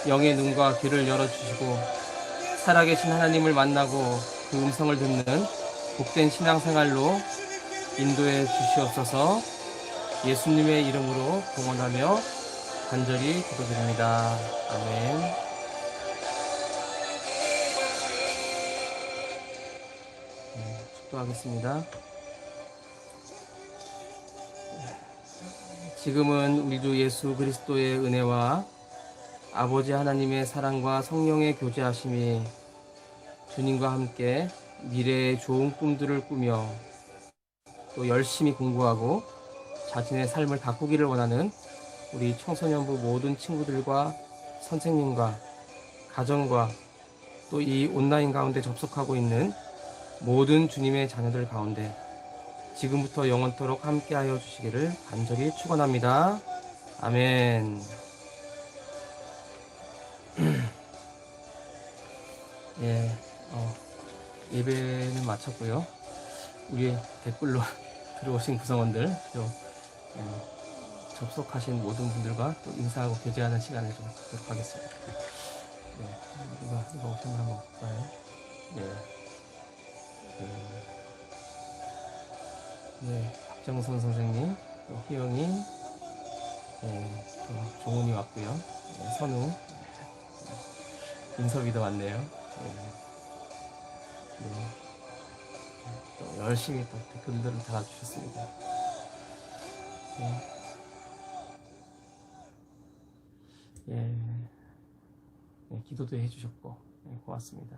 영의 눈과 귀를 열어주시고 살아계신 하나님을 만나고 그 음성을 듣는 복된 신앙생활로 인도해 주시옵소서. 예수님의 이름으로 봉헌하며 간절히 기도드립니다. 아멘. 축도하겠습니다. 지금은 우리 주 예수 그리스도의 은혜와 아버지 하나님의 사랑과 성령의 교제하심이 주님과 함께 미래의 좋은 꿈들을 꾸며 또 열심히 공부하고 자신의 삶을 가꾸기를 원하는 우리 청소년부 모든 친구들과 선생님과 가정과 또 이 온라인 가운데 접속하고 있는 모든 주님의 자녀들 가운데 지금부터 영원토록 함께하여 주시기를 간절히 축원합니다. 아멘. 예, 예배는 마쳤고요. 우리 댓글로 들어오신 구성원들 또 접속하신 모든 분들과 또 인사하고 교제하는 시간을 좀 갖도록 하겠습니다. 네, 이거 어떤 거 한번 볼까요? 네, 네, 박정선 선생님, 또 희영이, 또 종훈이 왔고요. 네, 선우, 인섭이도 왔네요. 네, 또 열심히 또 댓글들을 달아주셨습니다. 네. 네, 기도도 해주셨고, 네, 고맙습니다.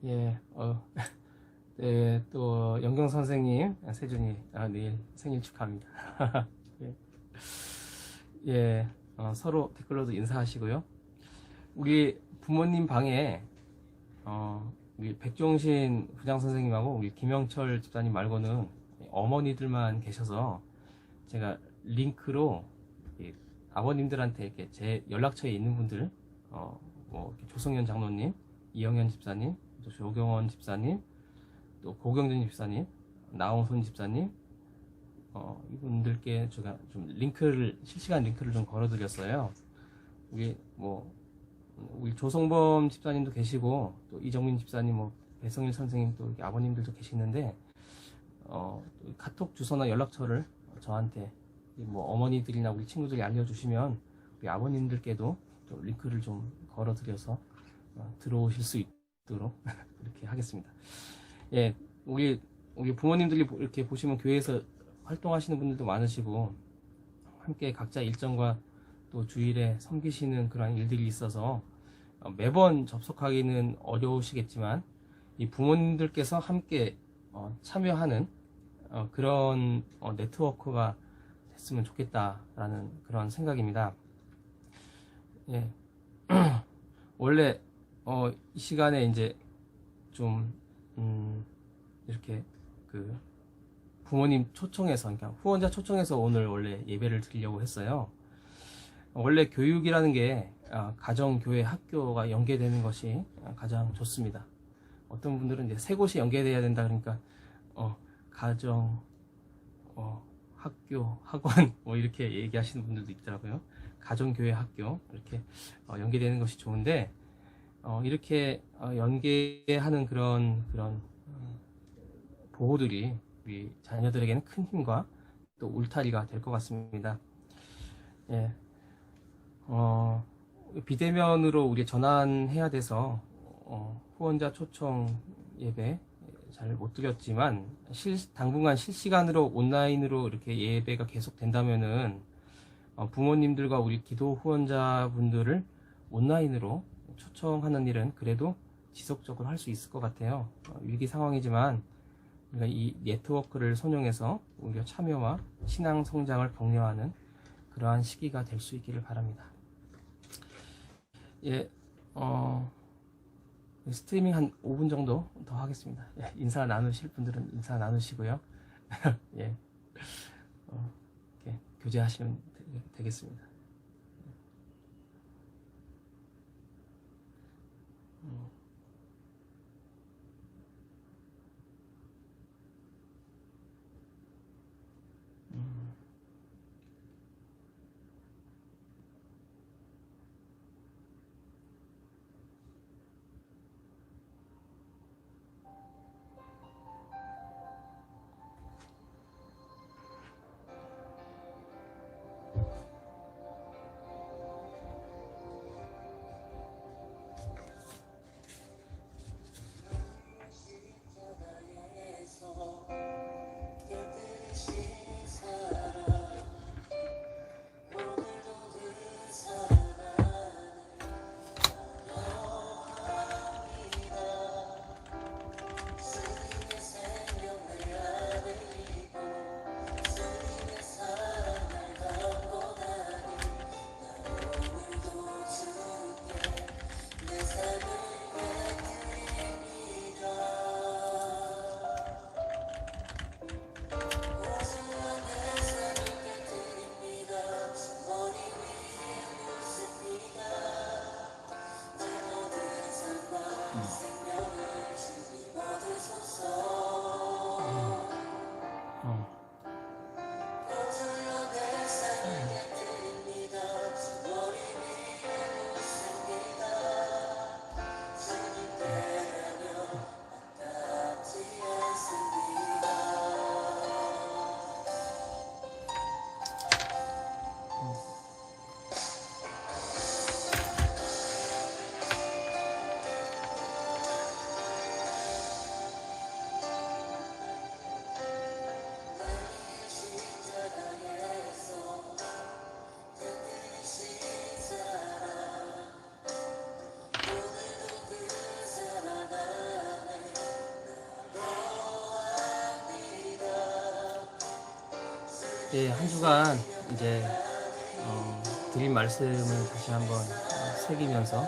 예, 네, 또, 영경 선생님, 세준이, 내일 생일 축하합니다. 예, 서로 댓글로도 인사하시고요. 우리 부모님 방에, 우리 백종신 부장 선생님하고 우리 김영철 집사님 말고는 어머니들만 계셔서 제가 링크로 아버님들한테 이렇게 제 연락처에 있는 분들, 뭐 조성현 장로님, 이영현 집사님, 또 조경원 집사님, 또 고경준 집사님, 나홍손 집사님, 이분들께 제가 좀 실시간 링크를 좀 걸어드렸어요. 우리 조성범 집사님도 계시고, 또 이정민 집사님, 뭐 배성일 선생님, 또 이렇게 아버님들도 계시는데, 카톡 주소나 연락처를 저한테 뭐 어머니들이나 우리 친구들이 알려주시면 우리 아버님들께도 또 링크를 좀 걸어드려서 들어오실 수 있도록 그렇게 하겠습니다. 예, 우리 부모님들이 이렇게 보시면 교회에서 활동하시는 분들도 많으시고 함께 각자 일정과 또 주일에 섬기시는 그런 일들이 있어서 매번 접속하기는 어려우시겠지만 이 부모님들께서 함께 참여하는 그런 네트워크가 됐으면 좋겠다라는 그런 생각입니다. 예. 원래 이 시간에 이제 좀 이렇게 그 부모님 초청해서, 그러니까 후원자 초청해서 오늘 원래 예배를 드리려고 했어요. 원래 교육이라는 게 가정, 교회, 학교가 연계되는 것이 가장 좋습니다. 어떤 분들은 이제 세 곳이 연계돼야 된다 그러니까 가정, 학교, 학원 뭐 이렇게 얘기하시는 분들도 있더라고요. 가정, 교회, 학교 이렇게 연계되는 것이 좋은데 이렇게 연계하는 그런 보호들이 우리 자녀들에게는 큰 힘과 또 울타리가 될 것 같습니다. 예, 비대면으로 우리 전환해야 돼서 후원자 초청 예배 잘 못 드렸지만 당분간 실시간으로 온라인으로 이렇게 예배가 계속 된다면은 부모님들과 우리 기도 후원자분들을 온라인으로 초청하는 일은 그래도 지속적으로 할 수 있을 것 같아요. 위기 상황이지만 우리가 이 네트워크를 선용해서 오히려 참여와 신앙 성장을 격려하는 그러한 시기가 될 수 있기를 바랍니다. 예, 스트리밍 한 5분 정도 더 하겠습니다. 예, 인사 나누실 분들은 인사 나누시고요. 예, 이렇게 교제하시면 되겠습니다. 예, 한 주간 이제 드린 말씀을 다시 한번 새기면서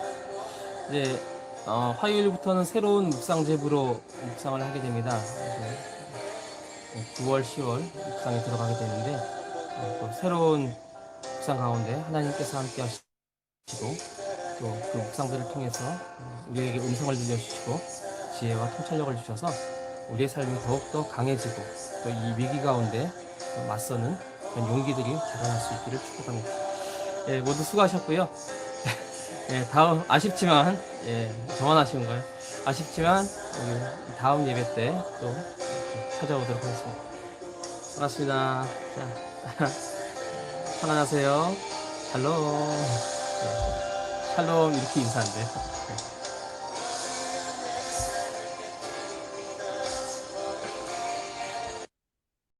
이제 화요일부터는 새로운 묵상 제부로 묵상을 하게 됩니다. 9월, 10월 묵상에 들어가게 되는데 또 새로운 묵상 가운데 하나님께서 함께 하시고 또 그 묵상들을 통해서 우리에게 음성을 들려주시고 지혜와 통찰력을 주셔서 우리의 삶이 더욱더 강해지고 또 이 위기 가운데 맞서는 그런 용기들이 자라날 수 있기를 축복합니다. 예, 모두 수고하셨고요. 예, 다음 아쉽지만 저만 아쉬운가요? 아쉽지만 우리 다음 예배 때 또 찾아오도록 하겠습니다. 반갑습니다. 자, 편안하세요. 샬롬. 샬롬 이렇게 인사한대요.